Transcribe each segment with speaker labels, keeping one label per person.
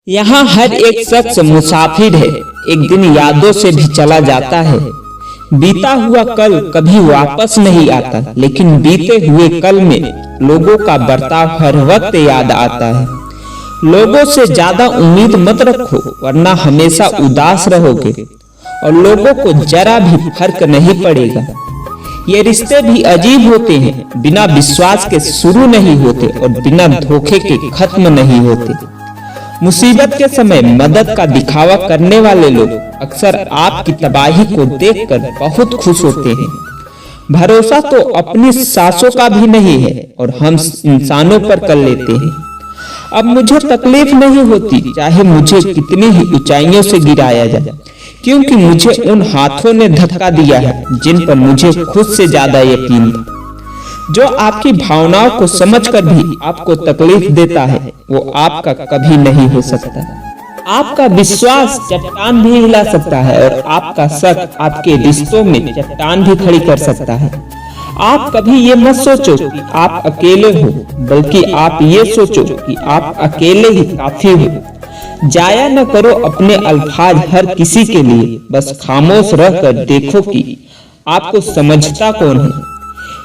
Speaker 1: यहाँ हर एक शख्स मुसाफिर है, एक दिन यादों से भी चला जाता है। बीता हुआ कल कभी वापस नहीं आता, लेकिन बीते हुए कल में लोगों का बर्ताव हर वक्त याद आता है। लोगों से ज्यादा उम्मीद मत रखो, वरना हमेशा उदास रहोगे और लोगों को जरा भी फर्क नहीं पड़ेगा। ये रिश्ते भी अजीब होते हैं, बिना विश्वास के शुरू नहीं होते और बिना धोखे के खत्म नहीं होते। मुसीबत के समय मदद का दिखावा करने वाले लोग अक्सर आपकी तबाही को देखकर बहुत खुश होते हैं। भरोसा तो अपनी सांसों का भी नहीं है और हम इंसानों पर कर लेते हैं। अब मुझे तकलीफ नहीं होती, चाहे मुझे कितनी ही ऊंचाइयों से गिराया जाए, क्योंकि मुझे उन हाथों ने धक्का दिया है जिन पर मुझे खुद से ज्यादा यकीन था। जो आपकी भावनाओं को समझकर भी आपको तकलीफ देता है, वो आपका कभी नहीं हो सकता। आपका विश्वास चट्टान भी हिला सकता है और आपका शक आपके रिश्तों में चट्टान भी खड़ी कर सकता है। आप कभी ये मत सोचो कि आप अकेले हो, बल्कि आप ये सोचो कि आप अकेले ही काफी हो। जाया न करो अपने अल्फाज हर किसी के लिए, बस खामोश रहकर देखो कि आपको समझता कौन है।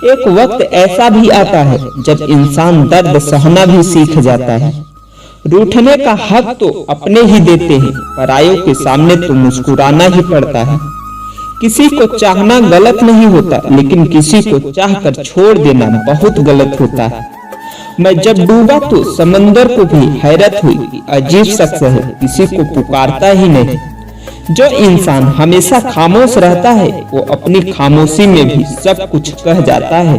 Speaker 1: एक वक्त ऐसा भी आता है जब इंसान दर्द सहना भी सीख जाता है। रूठने का हक तो अपने ही देते हैं, परायों के सामने तो मुस्कुराना ही पड़ता है। किसी को चाहना गलत नहीं होता, लेकिन किसी को चाहकर छोड़ देना बहुत गलत होता है। मैं जब डूबा तो समंदर को भी हैरत हुई कि अजीब शख्स है, किसी को पुकारता ही नहीं। जो इंसान हमेशा खामोश रहता है, वो अपनी खामोशी में भी सब कुछ कह जाता है।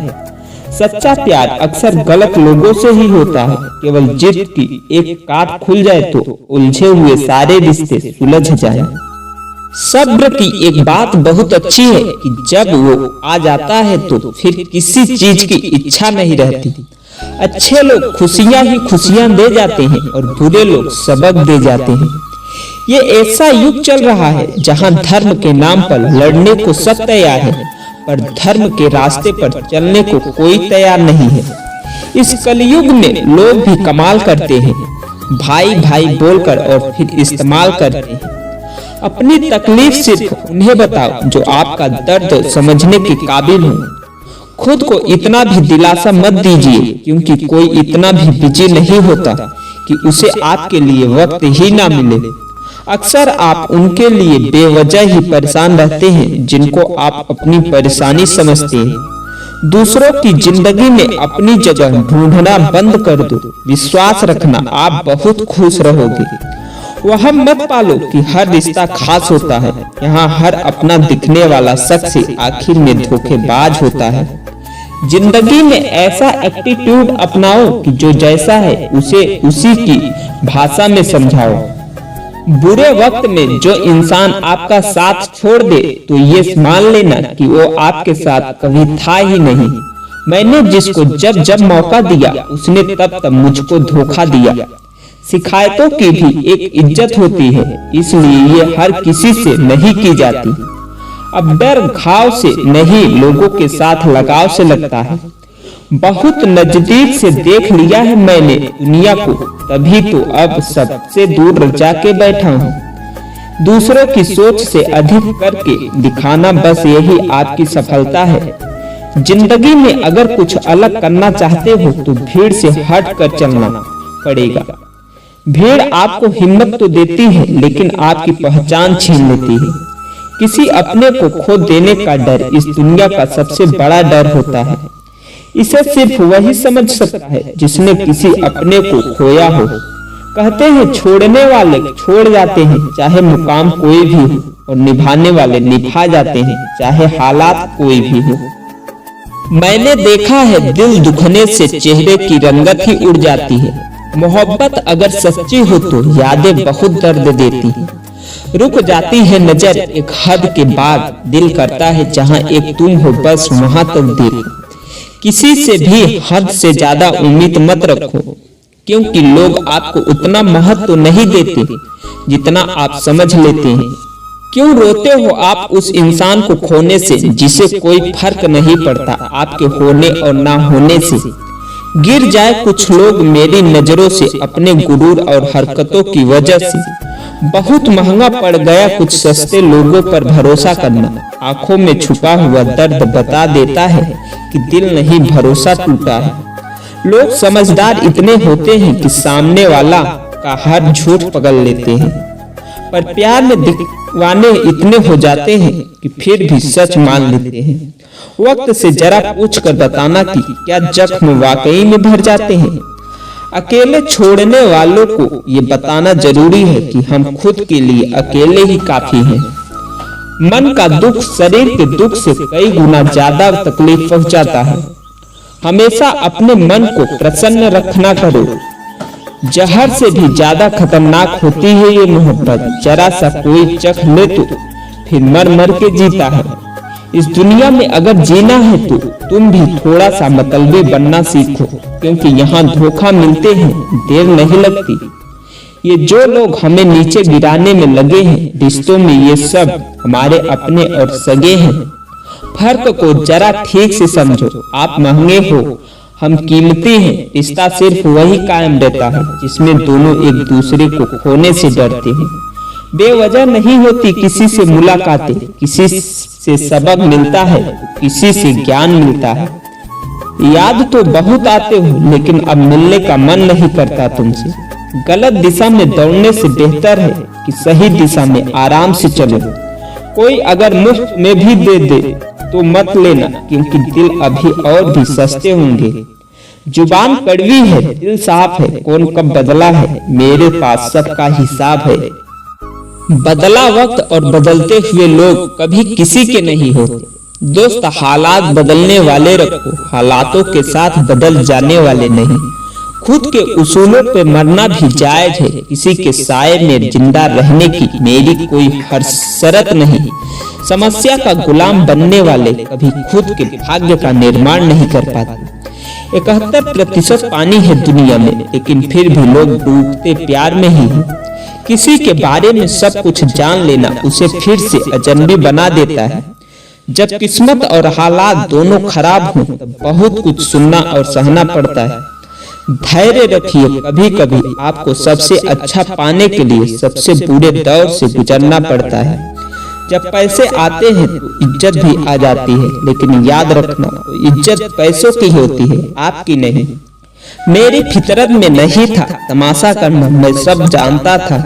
Speaker 1: सच्चा प्यार अक्सर गलत लोगों से ही होता है। केवल जिद की एक काट खुल जाए तो उलझे हुए सारे रिश्ते सुलझ जाएं। सब्र की एक बात बहुत अच्छी है कि जब वो आ जाता है तो फिर किसी चीज की इच्छा नहीं रहती। अच्छे लोग खुशियां ही खुशियां दे जाते हैं और बुरे लोग सबक दे जाते हैं। ये ऐसा युग चल रहा है जहां धर्म के नाम पर लड़ने को सब तैयार है, पर धर्म के रास्ते पर चलने को कोई तैयार नहीं है। इस कलयुग में लोग भी कमाल करते हैं, भाई भाई बोलकर और फिर इस्तेमाल करते हैं। अपनी तकलीफ सिर्फ उन्हें बताओ जो आपका दर्द समझने के काबिल हो। खुद को इतना भी दिलासा मत दीजिए, क्योंकि कोई इतना भी बिजी नहीं होता कि उसे आपके लिए वक्त ही ना मिले। अक्सर आप उनके लिए बेवजह ही परेशान रहते हैं जिनको आप अपनी परेशानी समझते हैं। दूसरों की जिंदगी में अपनी जगह ढूंढना बंद कर दो। विश्वास रखना, आप बहुत खुश रहोगे। वह मत पालो कि हर रिश्ता खास होता है। यहाँ हर अपना दिखने वाला शख्स आखिर में धोखेबाज होता है। जिंदगी में ऐसा एटीट्यूड अपनाओ कि जो जैसा है उसे उसी की भाषा में समझाओ। बुरे वक्त में जो इंसान आपका साथ छोड़ दे तो ये मान लेना कि वो आपके साथ कभी था ही नहीं। मैंने जिसको जब जब मौका दिया, उसने तब तब मुझको धोखा दिया। शिकायतों की भी एक इज्जत होती है, इसलिए ये हर किसी से नहीं की जाती। अब डर घाव से नहीं, लोगों के साथ लगाव से लगता है। बहुत नजदीक से देख लिया है मैंने दुनिया को, तभी तो अब सबसे दूर जाके बैठा हूँ। दूसरों की सोच से अधिक करके दिखाना, बस यही आपकी सफलता है। जिंदगी में अगर कुछ अलग करना चाहते हो तो भीड़ से हट कर चलना पड़ेगा। भीड़ आपको हिम्मत तो देती है, लेकिन आपकी पहचान छीन लेती है। किसी अपने को खो देने का डर इस दुनिया का सबसे बड़ा डर होता है। इसे सिर्फ वही समझ सकता है जिसने किसी अपने को खोया हो। कहते हैं छोड़ने वाले छोड़ जाते हैं, चाहे मुकाम कोई भी हो, और निभाने वाले निभा जाते हैं, चाहे हालात कोई भी हो। मैंने देखा है दिल दुखने से चेहरे की रंगत ही उड़ जाती है। मोहब्बत अगर सच्ची हो तो यादें बहुत दर्द देती है। रुक जाती है नजर एक हद के बाद, दिल करता है जहां एक तुम हो बस वहां तक देखो। किसी से भी हद से ज्यादा उम्मीद मत रखो, क्योंकि लोग आपको उतना महत्व तो नहीं देते जितना आप समझ लेते हैं। क्यों रोते हो आप उस इंसान को खोने से जिसे कोई फर्क नहीं पड़ता आपके होने और ना होने से? गिर जाए कुछ लोग मेरी नजरों से अपने गुरूर और हरकतों की वजह से। बहुत महंगा पड़ गया कुछ सस्ते लोगों पर भरोसा करना। आंखों में छुपा हुआ दर्द बता देता है कि दिल नहीं भरोसा टूटा है। लोग समझदार इतने होते हैं कि सामने वाला का हर झूठ पकड़ लेते हैं, पर प्यार में दीवाने इतने हो जाते हैं कि फिर भी सच मान लेते हैं। वक्त से जरा पूछ कर बताना कि क्या जख्म वाकई में भर जाते हैं। अकेले छोड़ने वालों को ये बताना जरूरी है कि हम खुद के लिए अकेले ही काफी हैं। मन का दुख शरीर के दुख से कई गुना ज्यादा तकलीफ पहुंचाता है। हमेशा अपने मन को प्रसन्न रखना करो। जहर से भी ज्यादा खतरनाक होती है ये मोहब्बत। जरा सा कोई चख ले तो फिर मर मर के जीता है। इस दुनिया में अगर जीना है तो तुम भी थोड़ा सा मतलबी बनना सीखो, क्योंकि यहाँ धोखा मिलते हैं, देर नहीं लगती। ये जो लोग हमें नीचे गिराने में लगे हैं, रिश्तों में ये सब हमारे अपने और सगे हैं। फर्क को जरा ठीक से समझो। आप महंगे हो, हम कीमती हैं। रिश्ता सिर्फ वही कायम रहता है जिसमें दोनों एक दूसरे को खोने से डरते हैं। बेवजह नहीं होती किसी से मुलाकातें, किसी से सबक मिलता है, किसी से ज्ञान मिलता है। याद तो बहुत आते हो, लेकिन अब मिलने का मन नहीं करता तुमसे। गलत दिशा में दौड़ने से बेहतर है कि सही दिशा में आराम से चलो। कोई अगर मुफ्त में भी दे दे तो मत लेना, क्योंकि दिल अभी और भी सस्ते होंगे। जुबान कड़वी है, दिल साफ है, कौन कब बदला है, मेरे पास सबका हिसाब है। बदला वक्त और बदलते हुए लोग कभी किसी के नहीं होते। दोस्त हालात बदलने वाले रखो, हालातों के साथ बदल जाने वाले नहीं। खुद के उसूलों पे मरना भी जायज है। किसी के साए में जिंदा रहने की मेरी कोई हसरत नहीं। समस्या का गुलाम बनने वाले कभी खुद के भाग्य का निर्माण नहीं कर पाते। 71% पानी है दुनिया में, लेकिन फिर भी लोग डूबते प्यार में ही हैं। किसी के बारे में सब कुछ जान लेना उसे फिर से अजनबी बना देता है। जब किस्मत और हालात दोनों खराब हों तब बहुत कुछ सुनना और सहना पड़ता है। धैर्य रखिए, कभी कभी आपको सबसे अच्छा पाने के लिए सबसे बुरे दौर से गुजरना पड़ता है। जब पैसे आते हैं तो इज्जत भी आ जाती है, लेकिन याद रखना इज्जत पैसों की होती है, आपकी नहीं। मेरी फितरत में नहीं था तमाशा करना, मैं सब जानता था,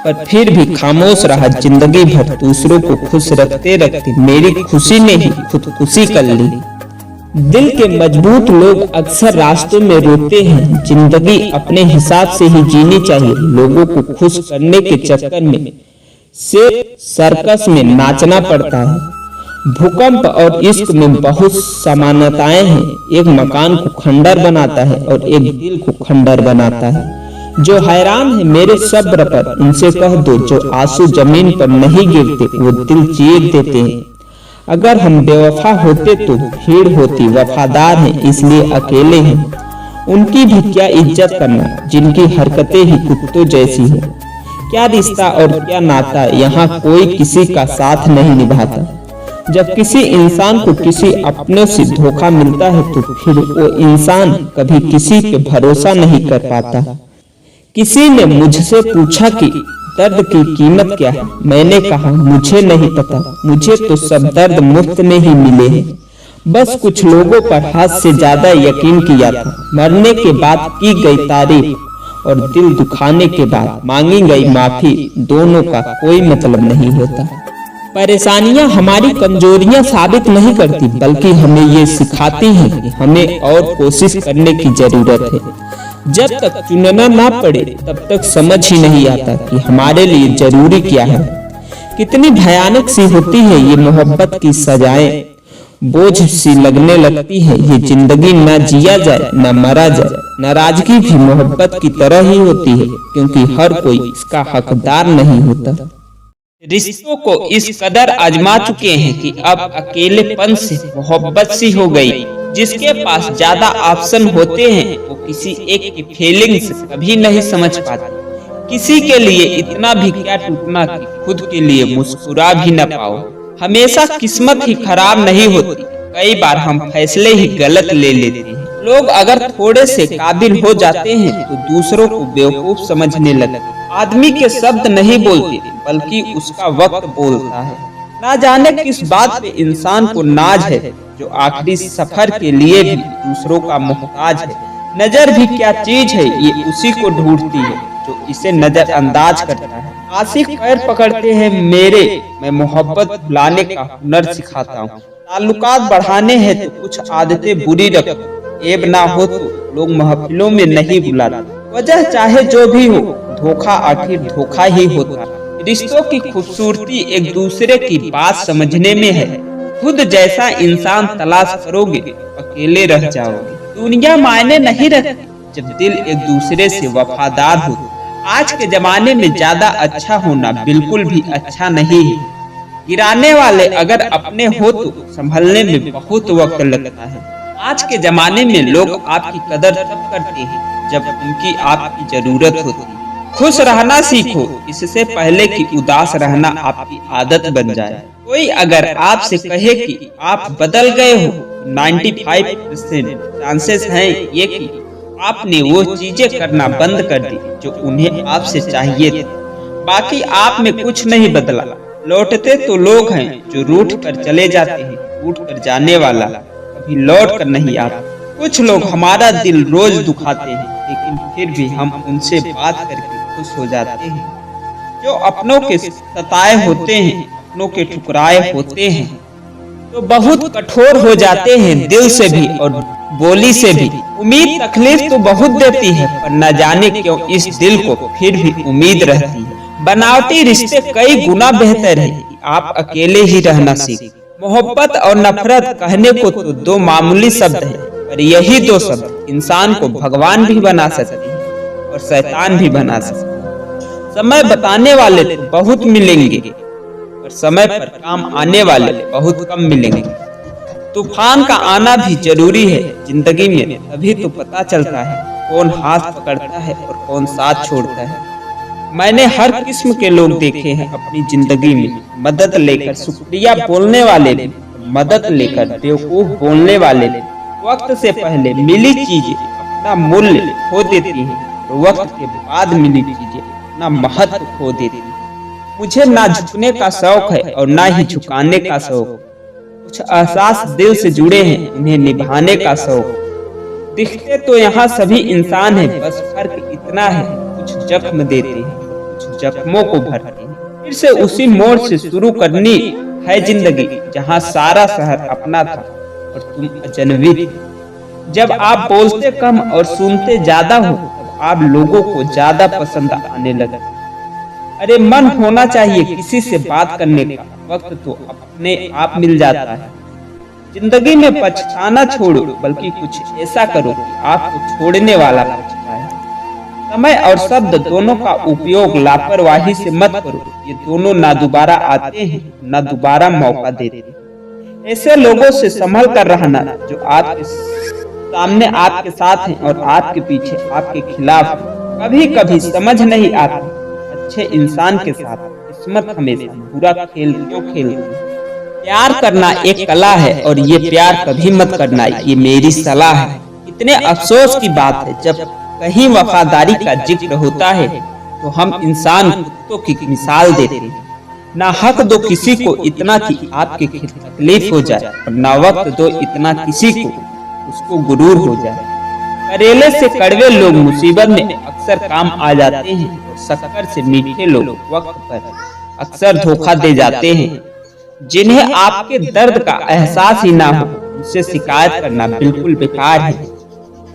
Speaker 1: पर फिर भी खामोश रहा। जिंदगी भर दूसरों को खुश रखते रखते मेरी खुशी ने ही खुदकुशी कर ली। दिल के मजबूत लोग अक्सर रास्तों में रोते हैं। जिंदगी अपने हिसाब से ही जीनी चाहिए। लोगों को खुश करने के चक्कर में से सर्कस में नाचना पड़ता है। भूकंप और इश्क में बहुत समानताएं हैं। एक मकान को खंडर बनाता है और एक दिल को खंडर बनाता है। जो हैरान है मेरे सब्र पर, उनसे कह दो जो आंसू जमीन पर नहीं गिरते वो दिल चीर देते हैं। अगर हम बेवफा होते तो भीड़ होती, वफादार हैं इसलिए अकेले हैं। उनकी भी क्या इज्जत करना जिनकी हरकतें ही कुत्तों जैसी है। क्या रिश्ता और क्या नाता, यहाँ कोई किसी का साथ नहीं निभाता। जब किसी इंसान को किसी अपनों से धोखा मिलता है तो फिर वो इंसान कभी किसी पे भरोसा नहीं कर पाता। किसी ने मुझसे पूछा कि दर्द की कीमत क्या है। मैंने कहा मुझे नहीं पता, मुझे तो सब दर्द मुफ्त में ही मिले हैं। बस कुछ लोगों पर हद से ज्यादा यकीन किया था। मरने के बाद की गई तारीफ और दिल दुखाने के बाद मांगी गई माफी, दोनों का कोई मतलब नहीं होता। परेशानियां हमारी कमजोरियां साबित नहीं करती, बल्कि हमें ये सिखाती हैं कि हमें और कोशिश करने की जरूरत है। जब तक चुनना ना पड़े तब तक समझ ही नहीं आता कि हमारे लिए जरूरी क्या है। कितनी भयानक सी होती है ये मोहब्बत की सजाएं, बोझ सी लगने लगती है ये जिंदगी। ना जिया जाए ना मरा जाए। नाराजगी भी मोहब्बत की तरह ही होती है, क्योंकि हर कोई इसका हकदार नहीं होता। रिश्तों को इस कदर आजमा चुके हैं कि अब अकेलेपन से मोहब्बत सी हो गई। जिसके पास ज्यादा ऑप्शन होते हैं वो किसी एक की फीलिंग्स कभी नहीं समझ पाते। किसी के लिए इतना भी क्या टूटना कि खुद के लिए मुस्कुरा भी न पाओ। हमेशा किस्मत ही खराब नहीं होती, कई बार हम फैसले ही गलत ले लेते हैं। लोग अगर थोड़े से काबिल हो जाते हैं तो दूसरों को बेवकूफ समझने लगते। आदमी के शब्द नहीं बोलते बल्कि उसका वक्त बोलता है। ना जाने किस बात पे इंसान को नाज है, जो आखिरी सफर के लिए भी दूसरों का मोहताज है। नजर भी क्या चीज है, ये उसी को ढूंढती है जो इसे नजरअंदाज करता है। आशिक पैर पकड़ते हैं मेरे, मैं मोहब्बत भुलाने का हुनर सिखाता हूँ। ताल्लुकात बढ़ाने हैं तो कुछ आदतें बुरी रखो, ऐब ना हो तो लोग महफिलों में नहीं बुलाते। वजह चाहे जो भी हो, धोखा आखिर धोखा ही होता है। रिश्तों की खूबसूरती एक दूसरे की बात समझने में है। खुद जैसा इंसान तलाश करोगे अकेले रह जाओगे। दुनिया मायने नहीं रखती जब दिल एक दूसरे से वफादार हो। आज के जमाने में ज्यादा अच्छा होना बिल्कुल भी अच्छा नहीं है। गिराने वाले अगर अपने हो तो संभलने में बहुत वक्त लगता है। आज के जमाने में लोग आपकी कदर तब करते हैं जब उनकी आपकी जरूरत होती है। खुश रहना सीखो इससे पहले कि उदास रहना आपकी आदत बन जाए। कोई अगर आपसे कहे कि आप बदल गए हो, 95% चांसेस हैं ये कि आपने वो चीजें करना बंद कर दी जो उन्हें आपसे चाहिए थे। बाकी आप में कुछ नहीं बदला। लौटते तो लोग हैं जो रूठ कर चले जाते हैं, रूठ कर जाने वाला कभी लौट कर नहीं आता। कुछ लोग हमारा दिल रोज दुखाते हैं, लेकिन फिर भी हम उनसे बात करके खुश हो जाते हैं। जो अपनों के सताए होते हैं, अपनों के ठुकराए होते हैं, तो बहुत कठोर हो जाते हैं दिल से भी और बोली से भी। उम्मीद तकलीफ तो बहुत देती है, पर न जाने क्यों इस दिल को फिर भी उम्मीद रहती है। बनावटी रिश्ते कई गुना बेहतर है कि आप अकेले ही रहना सीखें। मोहब्बत और नफरत कहने को तो दो मामूली शब्द हैं, पर यही दो शब्द इंसान को भगवान भी बना सकते हैं और शैतान भी बना सकते हैं। समय बताने वाले तो बहुत मिलेंगे और समय पर काम आने वाले बहुत कम मिलेंगे। तूफान का आना भी जरूरी है जिंदगी में, तभी तो पता चलता है कौन हाथ पकड़ता है और कौन साथ छोड़ता है। मैंने हर किस्म के लोग देखे हैं अपनी जिंदगी में। मदद लेकर शुक्रिया बोलने वाले भी, मदद लेकर बेवकूफ बोलने वाले भी। वक्त से पहले मिली चीजें अपना मूल्य खो देती हैं, तो वक्त के बाद मिली चीजें अपना महत्व खो देती हैं। मुझे ना झुकने का शौक है और ना ही झुकाने का शौक। कुछ एहसास दिल से जुड़े हैं, उन्हें निभाने का शौक। दिखते तो यहाँ सभी इंसान हैं, बस फर्क इतना है कुछ जख्म देते हैं, कुछ जख्मों को भरते हैं। फिर से उसी मोड़ से शुरू करनी है जिंदगी, जहाँ सारा शहर अपना था और तुम अजनबी थे। जब आप बोलते कम और सुनते ज्यादा हो, तब आप लोगों को ज्यादा पसंद आने लगे। अरे मन होना चाहिए किसी से बात करने का, वक्त तो अपने आप मिल जाता है। जिंदगी में पछताना छोड़ो, बल्कि कुछ ऐसा करो कि आपको छोड़ने वाला पछताए। समय और शब्द दोनों का उपयोग लापरवाही से मत करो, ये दोनों ना दोबारा आते हैं ना दोबारा मौका देते। ऐसे लोगों से संभल कर रहना जो आपके सामने आपके साथ हैं और आपके पीछे आपके खिलाफ। कभी कभी समझ नहीं आता अच्छे इंसान के साथ किस्मत हमेशा बुरा खेल क्यों खेलती है। प्यार करना एक कला है और ये प्यार कभी मत करना, ये मेरी सलाह है। इतने अफसोस की बात है जब कहीं वफादारी का जिक्र होता है तो हम इंसान कुत्तों की मिसाल देते हैं। ना हक दो किसी को इतना कि आपके तकलीफ हो जाए, और ना वक्त दो इतना किसी को उसको गुरूर हो जाए। करेले से कड़वे लोग मुसीबत में अक्सर काम आ जाते हैं, और शक्कर से मीठे लोग वक्त पर अक्सर धोखा दे जाते हैं। जिन्हें आपके दर्द का एहसास ही ना हो, उनसे शिकायत करना बिल्कुल बेकार है।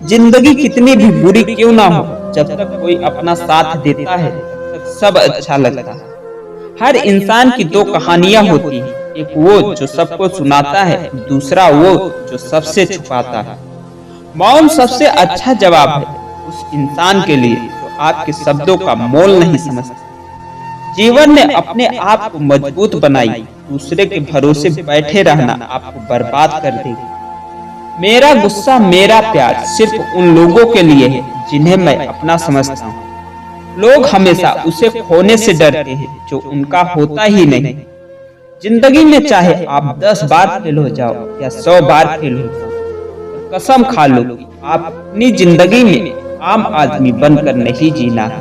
Speaker 1: जिंदगी कितनी भी बुरी क्यों ना हो, जब तक कोई अपना साथ देता है तब सब अच्छा लगता है। हर इंसान की दो कहानियां होती हैं, एक वो जो सबको सुनाता है, दूसरा वो जो सबसे छुपाता है। मौन सबसे अच्छा जवाब है उस इंसान के लिए जो आपके शब्दों का मोल नहीं समझता। जीवन ने अपने आप को मजबूत बनाई, दूसरे के भरोसे बैठे रहना आपको बर्बाद कर देगा। मेरा गुस्सा मेरा प्यार सिर्फ उन लोगों के लिए है जिन्हें मैं अपना समझता हूँ। लोग हमेशा उसे खोने से डरते हैं जो उनका होता ही नहीं। जिंदगी में चाहे आप 10 बार फेल हो जाओ या 100 बार फेल हो जाओ, कसम खा लो आप अपनी जिंदगी में आम आदमी बनकर नहीं जीना है।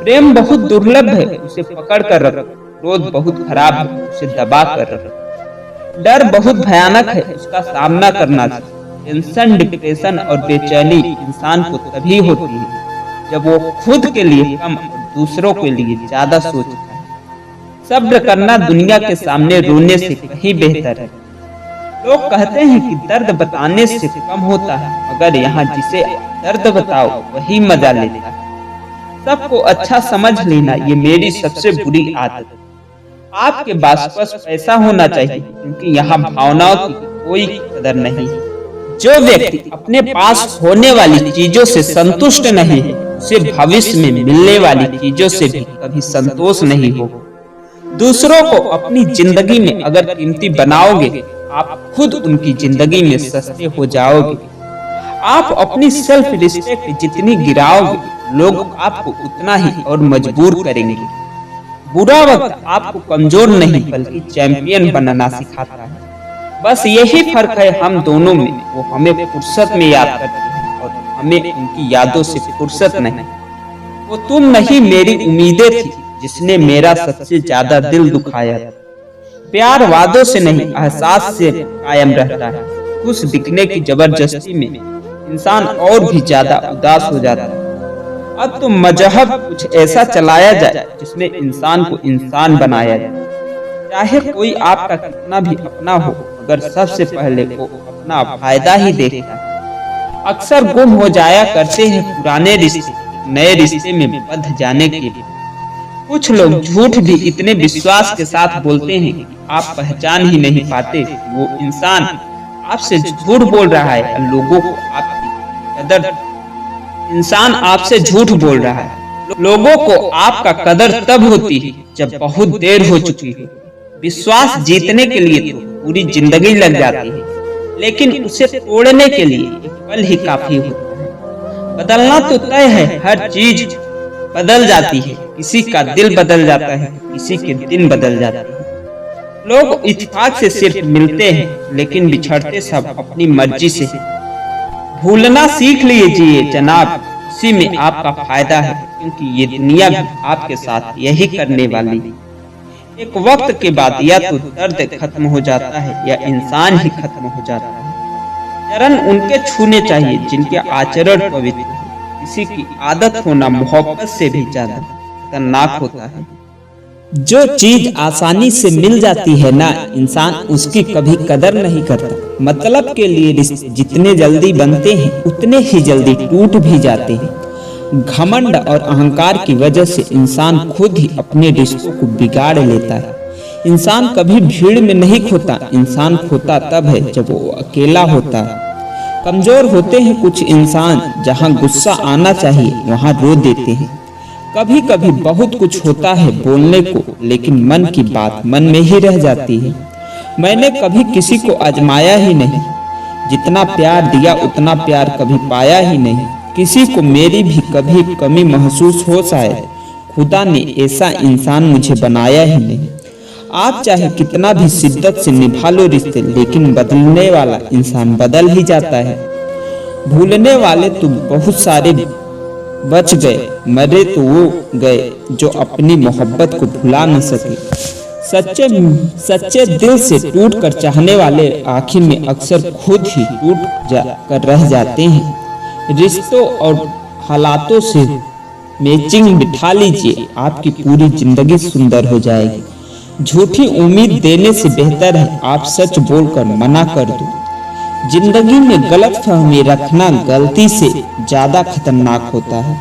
Speaker 1: प्रेम बहुत दुर्लभ है, उसे पकड़ कर रखो। क्रोध बहुत खराब है, उसे दबा कर रखो। डर बहुत भयानक है, उसका सामना करना चाहिए। टेंशन, डिप्रेशन और बेचैनी इंसान को तभी होती है जब वो खुद के लिए कम और दूसरों के लिए ज्यादा सोचता है। सब्र करना दुनिया के सामने रोने से कहीं बेहतर है। लोग कहते हैं कि दर्द बताने से कम होता है, मगर यहाँ जिसे दर्द बताओ वही मजा लेता है। सबको अच्छा समझ लेना ये मेरी सबसे बुरी आदत है। आपके पास पैसा होना चाहिए, क्योंकि यहाँ भावनाओं की कोई कदर नहीं है। जो व्यक्ति अपने पास होने वाली चीजों से संतुष्ट नहीं है, उसे भविष्य में मिलने वाली चीजों से भी कभी संतोष नहीं होगा। दूसरों को अपनी जिंदगी में अगर कीमती बनाओगे, आप खुद उनकी जिंदगी में सस्ते हो जाओगे। आप अपनी सेल्फ रिस्पेक्ट जितनी गिराओगे, लोग आपको उतना ही और मजबूर करेंगे। बुरा वक्त आपको कमजोर नहीं बल्कि चैंपियन बनना सिखाता है। बस यही फर्क है हम दोनों में। वो हमें फुर्सत में याद करते हैं और हमें उनकी यादों से फुर्सत नहीं। वो तुम नहीं, मेरी उम्मीदें थी जिसने मेरा सबसे ज्यादा दिल दुखाया था। प्यार वादों से नहीं, एहसास से कायम रहता है। खुश दिखने की जबरदस्ती में इंसान और भी ज्यादा उदास हो जाता है। अब तो मजहब कुछ ऐसा चलाया जाए जिसमें इंसान को इंसान बनाया जाए। चाहे कोई आपका कितना भी अपना हो, मगर सबसे पहले वो अपना फायदा ही देखता है। अक्सर गुम हो जाया करते हैं पुराने रिश्ते, नए रिश्ते में बंध जाने के लिए। कुछ लोग झूठ भी इतने विश्वास के साथ बोलते हैं कि आप पहचान ही नहीं पाते वो इंसान आपसे झूठ बोल रहा है। लोगों को आपकी कदर इंसान आपसे झूठ बोल रहा है। लोगों को आपका कदर तब होती है जब बहुत देर हो चुकी हो। विश्वास जीतने के लिए तो पूरी जिंदगी लग जाती है, लेकिन उसे तोड़ने के लिए एक पल ही काफी होता है। बदलना तो तय है, हर चीज बदल जाती है। किसी का दिल बदल जाता है, किसी के दिन बदल जाते हैं। लोग इत्तेफाक से सिर्फ मिलते हैं, लेकिन बिछड़ते सब अपनी मर्जी से। भूलना सीख लीजिए जनाब, उसी में आपका फायदा है, क्योंकि ये दुनिया भी आपके साथ यही करने वाली है। एक वक्त के बाद या तो दर्द खत्म हो जाता है या इंसान ही खत्म हो जाता है। चरण उनके छूने चाहिए जिनके आचरण पवित्र हो। किसी की आदत होना मोहब्बत से भी ज्यादा खतरनाक होता है। जो चीज आसानी से मिल जाती है ना, इंसान उसकी कभी कदर नहीं करता। मतलब के लिए रिश्ते जितने जल्दी बनते हैं, उतने ही जल्दी टूट भी जाते हैं। घमंड और अहंकार की वजह से इंसान खुद ही अपने रिश्तों को बिगाड़ लेता है। इंसान कभी भीड़ में नहीं खोता, इंसान खोता तब है जब वो अकेला होता है। कमजोर होते हैं कुछ इंसान, जहां गुस्सा आना चाहिए वहां रो देते हैं। कभी कभी बहुत कुछ होता है बोलने को, लेकिन मन की बात मन में ही रह जाती है। मैंने कभी किसी को आजमाया ही नहीं, जितना प्यार दिया उतना प्यार कभी पाया ही नहीं। किसी को मेरी भी कभी कमी महसूस हो, शायद खुदा ने ऐसा इंसान मुझे बनाया ही नहीं। आप चाहे कितना भी शिद्दत से निभा लो रिश्ते, लेकिन बदलने वाला इंसान बदल ही जाता है। भूलने वाले तो बहुत सारे बच गए, मरे तो वो गए जो अपनी मोहब्बत को भुला न सके। सच्चे दिल से टूट कर चाहने वाले आखिर में अक्सर खुद ही टूट कर रह जाते हैं। रिश्तों और हालातों से मैचिंग बिठा लीजिए, आपकी पूरी जिंदगी सुंदर हो जाएगी। झूठी उम्मीद देने से बेहतर है आप सच बोलकर मना कर दो। जिंदगी में गलतफहमी रखना गलती से ज्यादा खतरनाक होता है।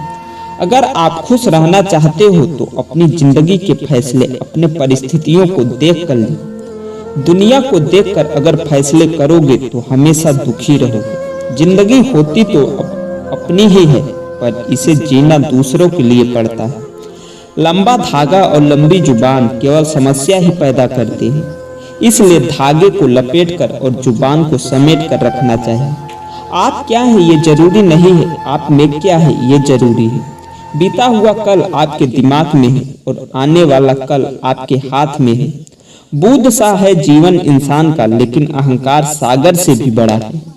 Speaker 1: अगर आप खुश रहना चाहते हो तो अपनी जिंदगी के फैसले अपने परिस्थितियों को देख कर लें। दुनिया को देखकर अगर फैसले करोगे तो हमेशा दुखी रहोगे। जिंदगी होती तो अपनी ही है, पर इसे जीना दूसरों के लिए पड़ता है। लंबा धागा और लंबी जुबान केवल समस्या ही पैदा करती है, इसलिए धागे को लपेटकर और जुबान को समेट कर रखना चाहिए। आप क्या है ये जरूरी नहीं है, आप में क्या है ये जरूरी है। बीता हुआ कल आपके दिमाग में है और आने वाला कल आपके हाथ में है। बुद्ध सा है जीवन इंसान का, लेकिन अहंकार सागर से भी बड़ा है।